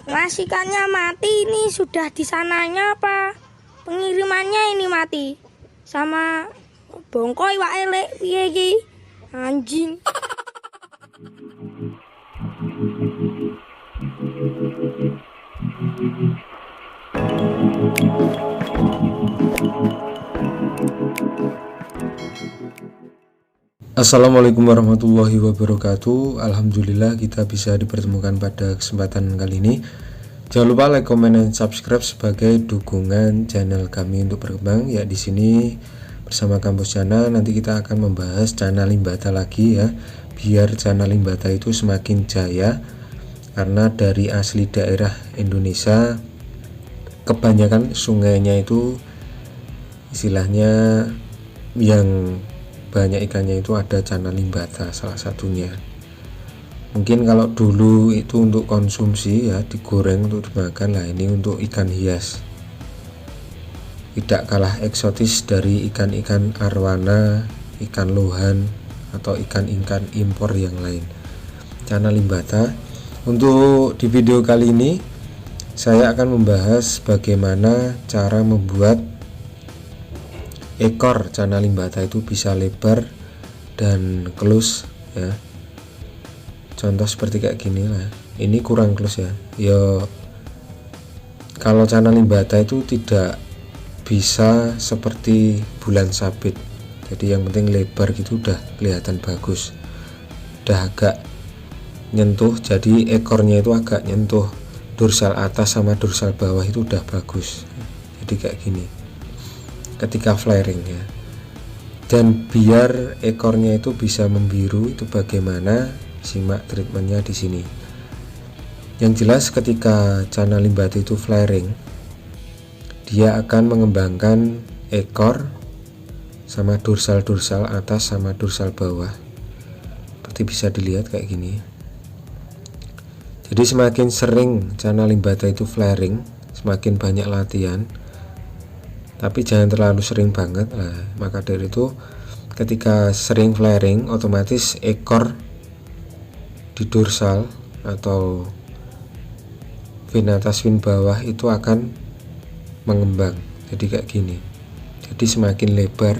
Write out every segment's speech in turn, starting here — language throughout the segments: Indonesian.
Mas, ikannya mati ini, sudah di sananya apa pengirimannya ini mati? Sama bongkoi wae elek piye iki? Anjing. Assalamualaikum warahmatullahi wabarakatuh. Alhamdulillah kita bisa dipertemukan pada kesempatan kali ini. Jangan lupa like, comment, dan subscribe sebagai dukungan channel kami untuk berkembang. Ya, di sini bersama Kampus Cana nanti kita akan membahas Cana Limbata lagi ya. Biar Cana Limbata itu semakin jaya, karena dari asli daerah Indonesia kebanyakan sungainya itu istilahnya yang banyak ikannya itu ada Cana Limbata salah satunya. Mungkin kalau dulu itu untuk konsumsi ya, digoreng untuk dimakan. Lah ini untuk ikan hias, tidak kalah eksotis dari ikan-ikan arwana, ikan lohan, atau ikan-ikan impor yang lain. Cana Limbata. Untuk di video kali ini saya akan membahas bagaimana cara membuat ekor Cana Limbata itu bisa lebar dan close ya. Contoh seperti kayak gini lah. Ini kurang close ya. Kalau Cana Limbata itu tidak bisa seperti bulan sabit. Jadi yang penting lebar gitu udah kelihatan bagus. Udah agak nyentuh, jadi ekornya itu agak nyentuh dorsal atas sama dorsal bawah itu udah bagus. Jadi kayak gini ketika flaring ya. Dan biar ekornya itu bisa membiru, itu bagaimana, simak treatmentnya di sini. Yang jelas ketika Cana Limbata itu flaring, dia akan mengembangkan ekor sama dorsal atas sama dorsal bawah, seperti bisa dilihat kayak gini. Jadi semakin sering Cana Limbata itu flaring, semakin banyak latihan, tapi jangan terlalu sering banget. Nah, maka dari itu ketika sering flaring, otomatis ekor di dorsal atau fin atas fin bawah itu akan mengembang, jadi kayak gini. Jadi semakin lebar,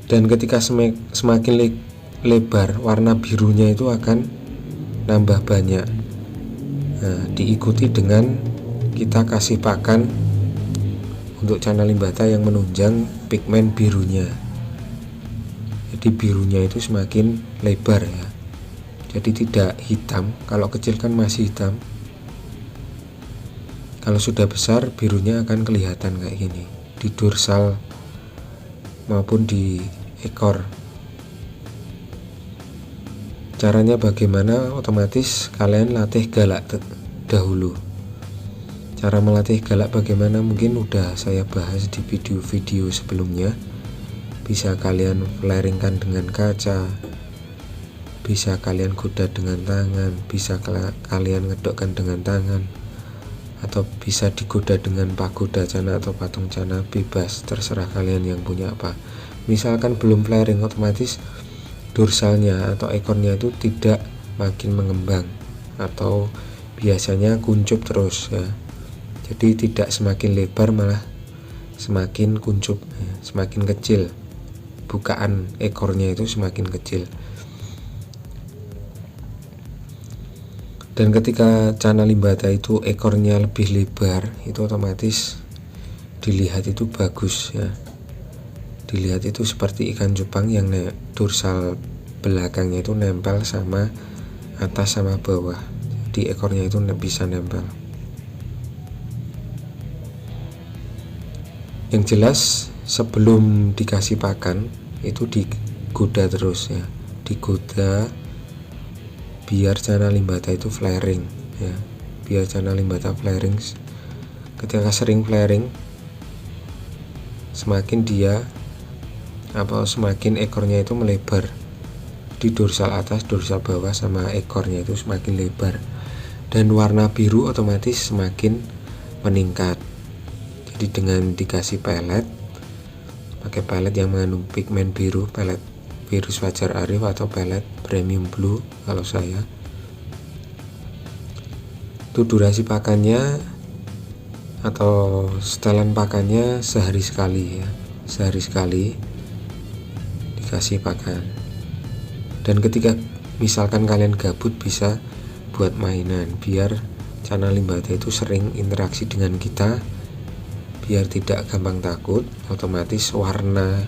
dan ketika semakin lebar, warna birunya itu akan nambah banyak. Nah, diikuti dengan kita kasih pakan untuk Cana Limbata yang menunjang pigmen birunya. Jadi birunya itu semakin lebar ya. Jadi tidak hitam. Kalau kecil kan masih hitam. Kalau sudah besar birunya akan kelihatan kayak gini di dorsal maupun di ekor. Caranya bagaimana? Otomatis kalian latih galak dahulu. Cara melatih galak bagaimana mungkin udah saya bahas di video-video sebelumnya. Bisa kalian flaringkan dengan kaca, bisa kalian goda dengan tangan, bisa kalian ngedokkan dengan tangan, atau bisa digoda dengan pagoda Cana atau patung Cana, bebas, terserah kalian yang punya apa. Misalkan belum flaring, otomatis dorsalnya atau ekornya itu tidak makin mengembang, atau biasanya kuncup terus ya. Jadi tidak semakin lebar, malah semakin kuncup ya, semakin kecil. Bukaan ekornya itu semakin kecil. Dan ketika Cana Limbata itu ekornya lebih lebar, itu otomatis dilihat itu bagus ya. Dilihat itu seperti ikan cupang yang dorsal belakangnya itu nempel sama atas sama bawah. Di ekornya itu bisa nempel. Yang jelas sebelum dikasih pakan itu digoda terus ya, digoda biar Cana Limbata itu flaring ya. Biar Cana Limbata flaring. Ketika sering flaring, semakin semakin ekornya itu melebar di dorsal atas, dorsal bawah sama ekornya itu semakin lebar, dan warna biru otomatis semakin meningkat. Jadi dengan dikasih pelet, pakai pelet yang mengandung pigmen biru, pelet virus Fajar Arif atau pelet premium blue kalau saya, Itu durasi pakannya atau setelan pakannya sehari sekali ya, sehari sekali dikasih pakan. Dan ketika misalkan kalian gabut, bisa buat mainan biar Cana limbata itu sering interaksi dengan kita, biar tidak gampang takut. Otomatis warna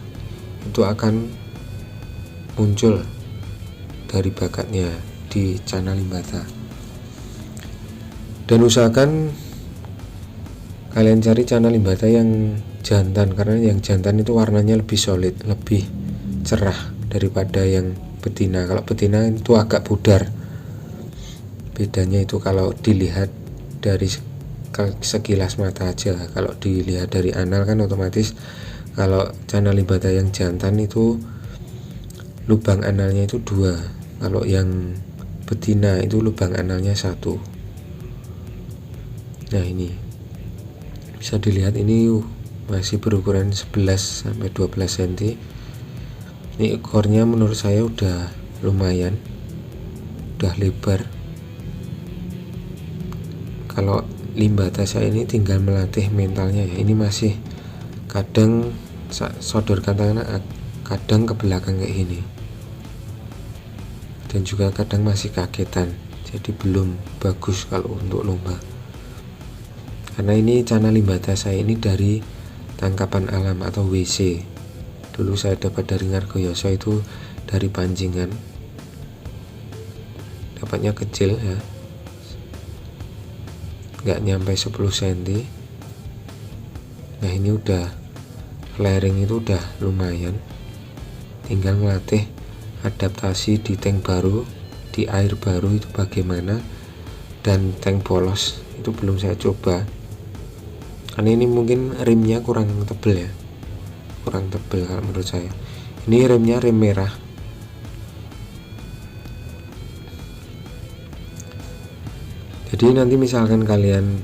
itu akan muncul dari bakatnya di Cana limbata. Dan usahakan kalian cari Cana limbata yang jantan, karena yang jantan itu warnanya lebih solid, lebih cerah daripada yang betina. Kalau betina itu agak pudar. Bedanya itu kalau dilihat dari sekilas mata aja. Kalau dilihat dari anal kan otomatis kalau Cana limbata yang jantan itu lubang analnya itu 2. Kalau yang betina itu lubang analnya 1. Nah, ini bisa dilihat, ini masih berukuran 11 sampai 12 cm. Ini ekornya menurut saya udah lumayan, udah lebar. Kalau limbata saya ini tinggal melatih mentalnya ya. Ini masih kadang sodorkan tangan, kadang ke belakang kayak gini, dan juga kadang masih kagetan. Jadi belum bagus kalau untuk lomba. Karena ini Cana limbata saya ini dari tangkapan alam atau WC. Dulu saya dapat dari Ngargoyoso, itu dari pancingan. Dapatnya kecil ya, nggak nyampe 10 cm. Nah, ini udah flaring, itu udah lumayan. Tinggal ngelatih adaptasi di tank baru, di air baru itu bagaimana. Dan tank polos itu belum saya coba, karena ini mungkin rimnya kurang tebel ya, kurang tebel kalau menurut saya. Ini remnya rem merah. Jadi nanti misalkan kalian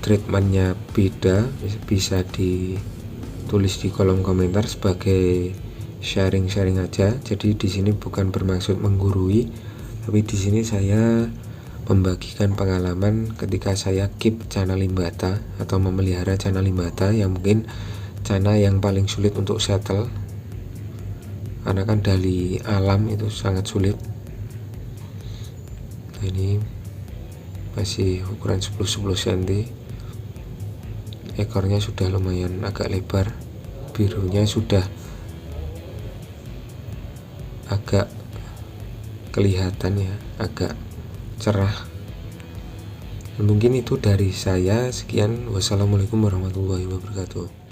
treatmentnya beda, bisa ditulis di kolom komentar sebagai sharing-sharing aja. Jadi di sini bukan bermaksud menggurui, tapi di sini saya membagikan pengalaman ketika saya keep Cana limbata atau memelihara Cana limbata, yang mungkin Cana yang paling sulit untuk settle, karena kan dari alam itu sangat sulit. Nah, ini masih ukuran 10 cm. Ekornya sudah lumayan agak lebar, birunya sudah agak kelihatan ya, agak cerah. Mungkin itu dari saya. Sekian, wassalamualaikum warahmatullahi wabarakatuh.